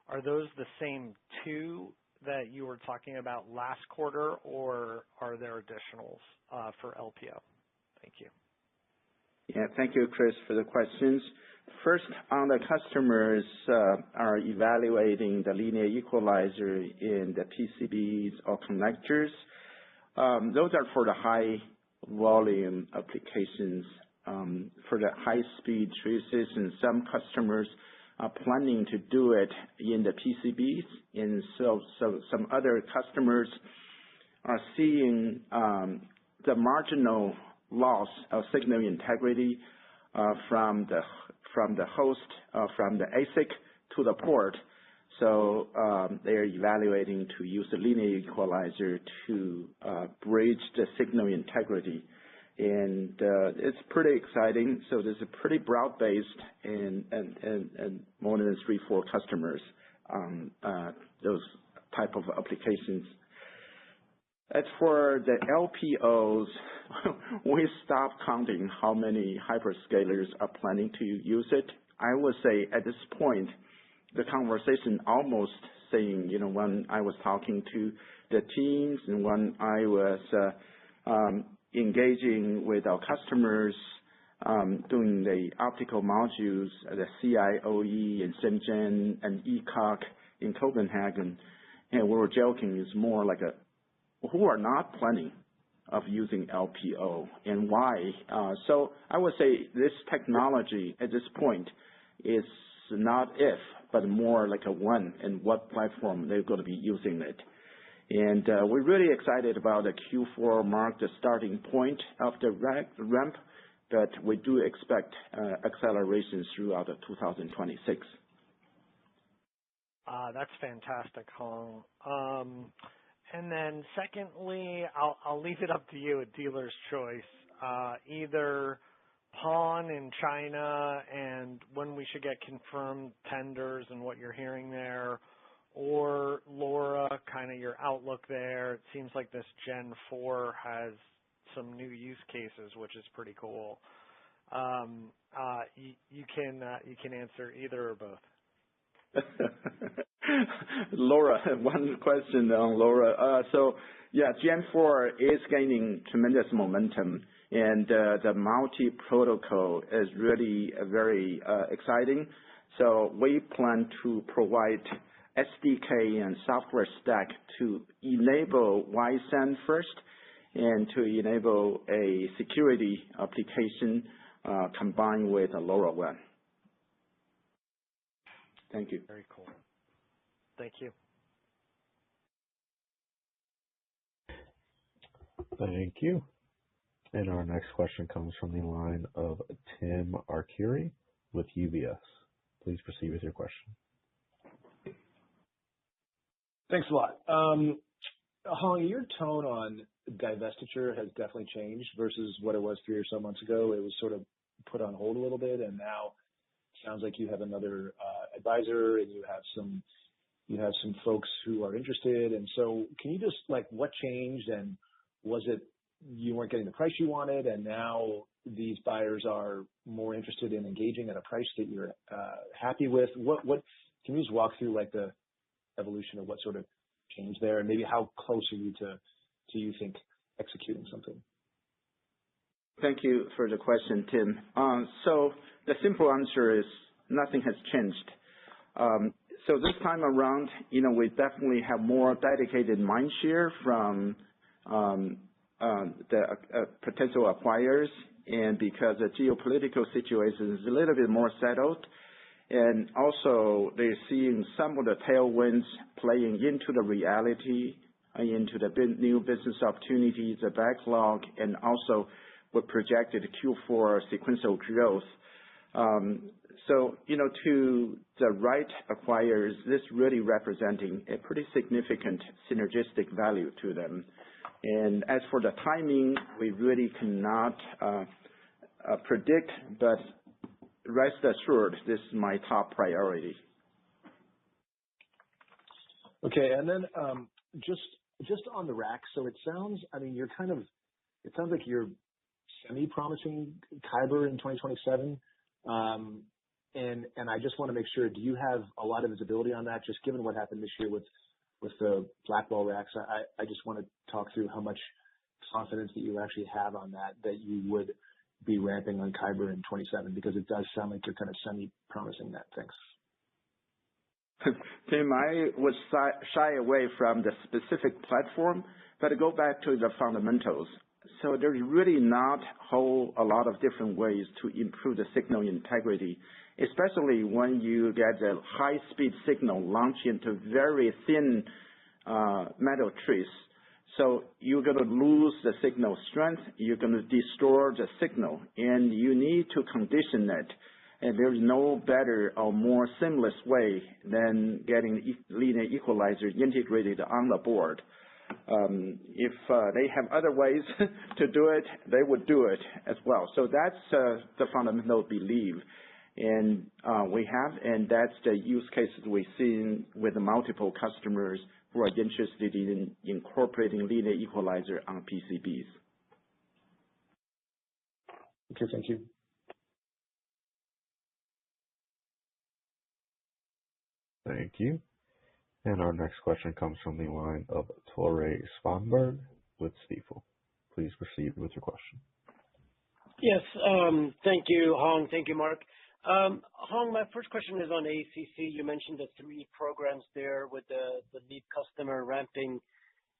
Are those the same two that you were talking about last quarter, or are there additionals for LPO? Thank you. Yeah, thank you, Chris, for the questions. First, on the customers are evaluating the linear equalizer in the PCBs or connectors. Those are for the high volume applications. For the high speed traces, and some customers are planning to do it in the PCBs, and so some other customers are seeing the marginal loss of signal integrity from the host, from the ASIC to the port. So they're evaluating to use the linear equalizer to bridge the signal integrity. And it's pretty exciting. So there's a pretty broad-based and more than 3-4 customers on those type of applications. As for the LPOs, we stopped counting how many hyperscalers are planning to use it. I would say at this point, the conversation almost saying, when I was talking to the teams and when I was engaging with our customers, doing the optical modules, the CIOE and Shenzhen and ECOC in Copenhagen, and we were joking, it's more like who are not planning of using LPO and why. So I would say this technology at this point is not if, but more like a when and what platform they're going to be using it. And we're really excited about the Q4 mark, the starting point of the ramp, but we do expect acceleration throughout 2026. That's fantastic, Hong. And then secondly, I'll leave it up to you, a dealer's choice. Either PON in China and when we should get confirmed tenders and what you're hearing there, or LoRa, kind of your outlook there. It seems like this Gen 4 has some new use cases, which is pretty cool. You can answer either or both. LoRa, one question on LoRa. So yeah, Gen 4 is gaining tremendous momentum, and the multi-protocol is really very exciting. So we plan to provide SDK and software stack to enable YSAN first and to enable a security application combined with a LoRaWAN. Thank you. Very cool. Thank you. Thank you. And our next question comes from the line of Tim Arcuri with UBS. Please proceed with your question. Thanks a lot. Hong, your tone on divestiture has definitely changed versus what it was 3 or so months ago. It was sort of put on hold a little bit, and now it sounds like you have another advisor and you have some folks who are interested. And so can you just, what changed, and was it you weren't getting the price you wanted and now these buyers are more interested in engaging at a price that you're happy with? What can you just walk through the evolution of what sort of changed there, and maybe how close are you to you think executing something? Thank you for the question, Tim. So the simple answer is nothing has changed. So this time around, we definitely have more dedicated mind share from the potential acquirers, and because the geopolitical situation is a little bit more settled, and also they're seeing some of the tailwinds playing into the reality, into the new business opportunities, the backlog, and also with projected Q4 sequential growth. To the right acquirers, this really representing a pretty significant synergistic value to them. And as for the timing, we really cannot predict, but rest assured, this is my top priority. Okay, and then just on the rack. So it sounds, it sounds like you're semi-promising Kyber in 2027. And I just want to make sure, do you have a lot of visibility on that? Just given what happened this year with the Blackwell racks, I just want to talk through how much confidence that you actually have on that you would be ramping on Kyber in 27, because it does sound like you're kind of semi-promising that. Thanks. Tim, I would shy away from the specific platform, but to go back to the fundamentals. So there's really not a lot of different ways to improve the signal integrity, especially when you get a high-speed signal launched into very thin metal trees. So you're going to lose the signal strength, you're going to distort the signal, and you need to condition it. And there's no better or more seamless way than getting linear equalizer integrated on the board. If they have other ways to do it, they would do it as well. So that's the fundamental belief. And we have, and that's the use cases we've seen with multiple customers who are interested in incorporating linear equalizer on PCBs. Okay, thank you. Thank you. And our next question comes from the line of Tore Svanberg with Stifel. Please proceed with your question. Yes, thank you, Hong. Thank you, Mark. Hong, my first question is on ACC. You mentioned the 3 programs there with the lead customer ramping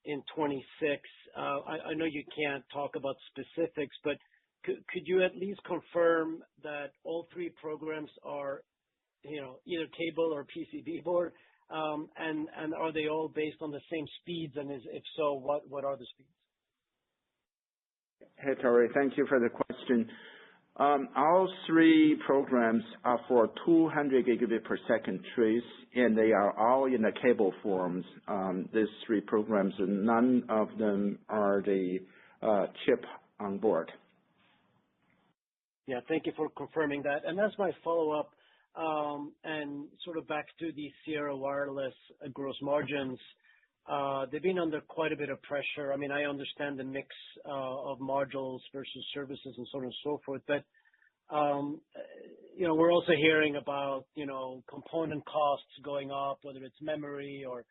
in 26. I know you can't talk about specifics, but could you at least confirm that all 3 programs are, either cable or PCB board? And are they all based on the same speeds? And if so, what are the speeds? Hey, Tore, thank you for the question. All 3 programs are for 200 gigabit per second trace, and they are all in the cable forms. These 3 programs, none of them are the chip on board. Yeah, thank you for confirming that. And that's my follow-up. And sort of back to the Sierra Wireless gross margins, they've been under quite a bit of pressure. I mean, I understand the mix of modules versus services and so on and so forth, but we're also hearing about component costs going up, whether it's memory or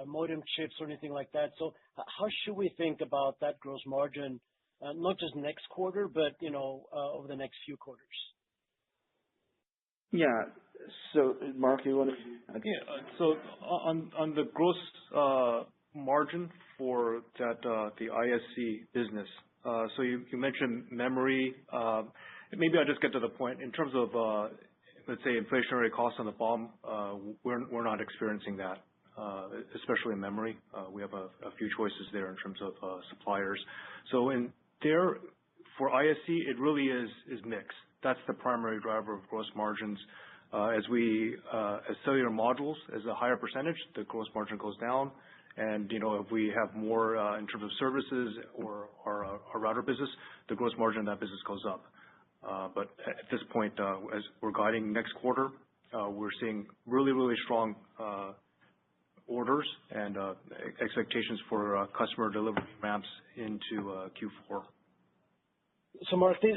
modem chips or anything like that. So how should we think about that gross margin, not just next quarter, but over the next few quarters? Yeah. So, Mark, you want to? Yeah. So on the gross margin for that the ISC business, so you mentioned memory. Maybe I'll just get to the point. In terms of, let's say, inflationary costs on the BOM, we're not experiencing that, especially in memory. We have a few choices there in terms of suppliers. So in there, for ISC, it really is mix. That's the primary driver of gross margins. As cellular modules, as a higher percentage, the gross margin goes down. And, if we have more in terms of services or our router business, the gross margin of that business goes up. But at this point, as we're guiding next quarter, we're seeing really, really strong orders and expectations for customer delivery ramps into Q4. So, Mark, this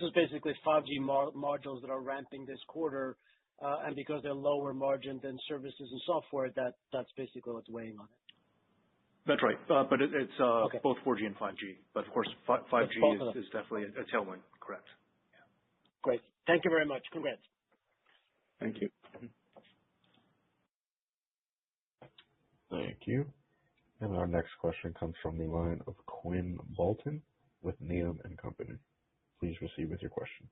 is basically 5G modules that are ramping this quarter, and because they're lower margin than services and software, that's basically what's weighing on it. That's right. But it's Okay. both 4G and 5G. But of course, 5G is definitely a tailwind. Correct. Yeah. Great. Thank you very much. Congrats. Thank you. Thank you. And our next question comes from the line of Quinn Bolton with Needham & Company. Please proceed with your question.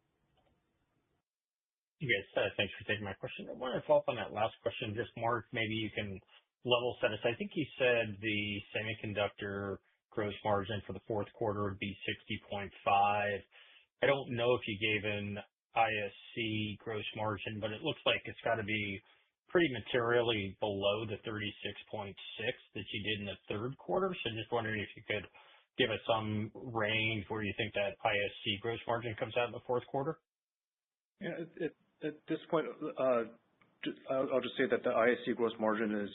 Yes, thanks for taking my question. I want to follow up on that last question. Just, Mark, maybe you can level set us. I think you said the semiconductor gross margin for the fourth quarter would be 60.5. I don't know if you gave an ISC gross margin, but it looks like it's got to be pretty materially below the 36.6 that you did in the third quarter. So just wondering if you could give us some range where you think that ISC gross margin comes out in the fourth quarter. Yeah, at this point, I'll just say that the ISC gross margin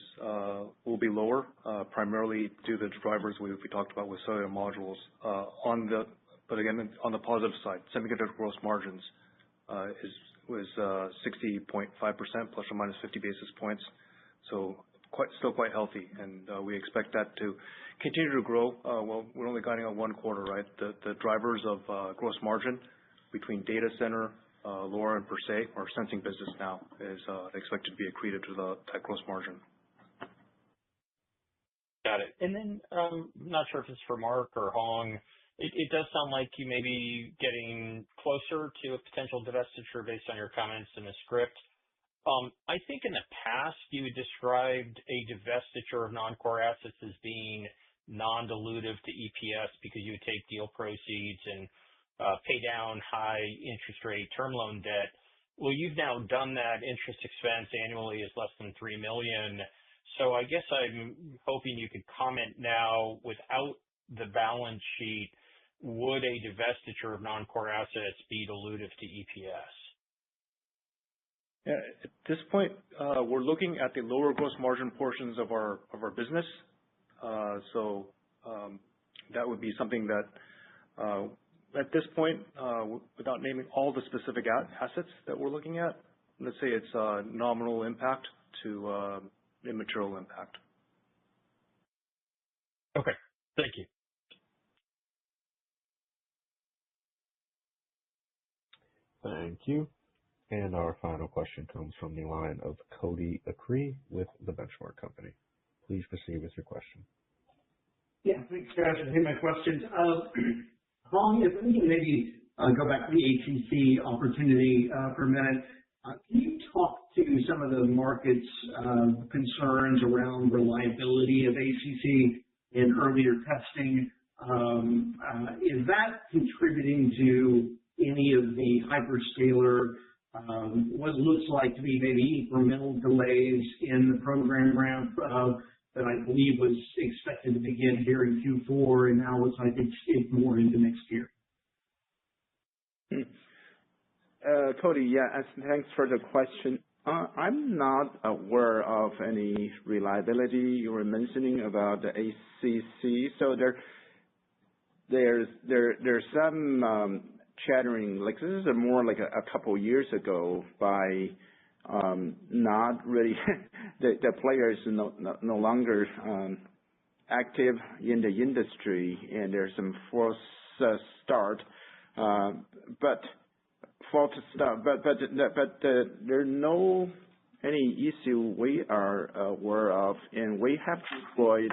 will be lower, primarily due to the drivers we talked about with cellular modules. But again, on the positive side, semiconductor gross margins was 60.5% plus or minus 50 basis points, so still quite healthy, and we expect that to continue to grow. Well, we're only guiding on one quarter, right? The drivers of gross margin between data center, LoRa, and PerSe, our sensing business now, is expected to be accretive to that gross margin. Got it. And then I'm not sure if it's for Mark or Hong. It does sound like you may be getting closer to a potential divestiture based on your comments in the script. I think in the past you described a divestiture of non-core assets as being non-dilutive to EPS because you would take deal proceeds and pay down high interest rate term loan debt. Well, you've now done that. Interest expense annually is less than $3 million. So I guess I'm hoping you could comment now, without the balance sheet, would a divestiture of non-core assets be dilutive to EPS? Yeah, at this point, we're looking at the lower gross margin portions of our business. So that would be something that, at this point, without naming all the specific assets that we're looking at, let's say it's a nominal impact to immaterial impact. Okay, thank you. Thank you. And our final question comes from the line of Cody Acree with The Benchmark Company. Please proceed with your question. Yeah, thanks, guys, for taking my questions. Hong, if we can maybe go back to the ACC opportunity for a minute, can you talk to some of the market's concerns around reliability of ACC in earlier testing? Is that contributing to any of the hyperscaler, what looks like to be maybe incremental delays in the program ramp that I believe was expected to begin here in Q4, and now looks like it's more into next year? Cody, yeah, thanks for the question. I'm not aware of any reliability you were mentioning about the ACC. So there's some chattering, like this is more like a couple years ago by not really the players no longer active in the industry, and there's some false start, but there's no any issue we are aware of, and we have deployed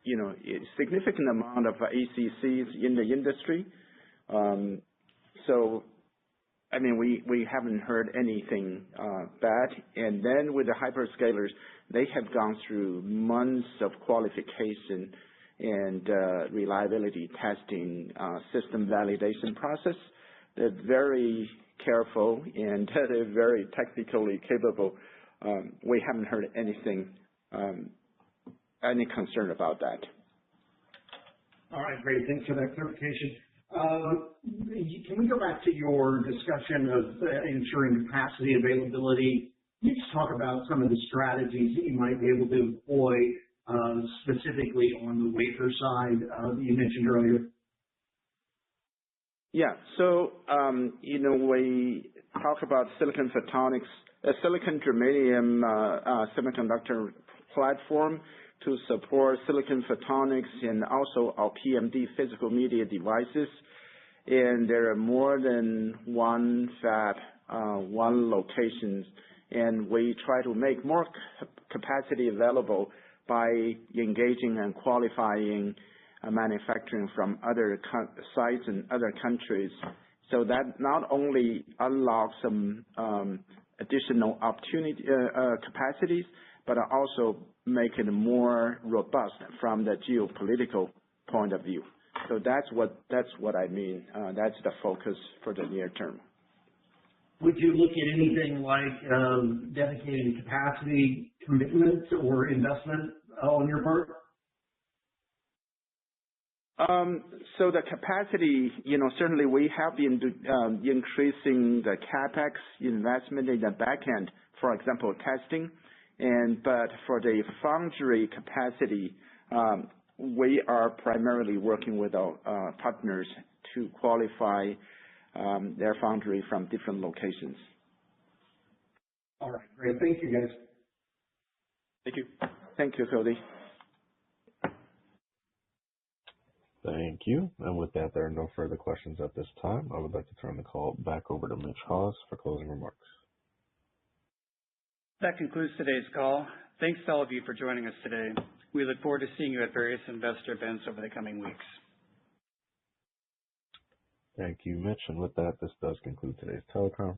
a significant amount of ACCs in the industry. So, I mean, we haven't heard anything bad. And then with the hyperscalers, they have gone through months of qualification and reliability testing, system validation process. They're very careful and they're very technically capable. We haven't heard anything, any concern about that. All right, great. Thanks for that clarification. Can we go back to your discussion of ensuring capacity availability? Can you just talk about some of the strategies that you might be able to employ, specifically on the wafer side that you mentioned earlier? Yeah. So, we talk about silicon photonics, silicon germanium semiconductor platform to support silicon photonics and also our PMD physical media devices. And there are more than one fab, one location, and we try to make more capacity available by engaging and qualifying manufacturing from other sites and other countries. So that not only unlocks some additional opportunity capacities, but also make it more robust from the geopolitical point of view. So that's what I mean. That's the focus for the near term. Would you look at anything like dedicated capacity commitments or investment on your part? So the capacity, certainly we have been increasing the CapEx investment in the back end, for example, testing. But for the foundry capacity, we are primarily working with our partners to qualify their foundry from different locations. All right, great. Thank you, guys. Thank you. Thank you, Cody. Thank you. And with that, there are no further questions at this time. I would like to turn the call back over to Mitch Haws for closing remarks. That concludes today's call. Thanks to all of you for joining us today. We look forward to seeing you at various investor events over the coming weeks. Thank you, Mitch. And with that, this does conclude today's teleconference.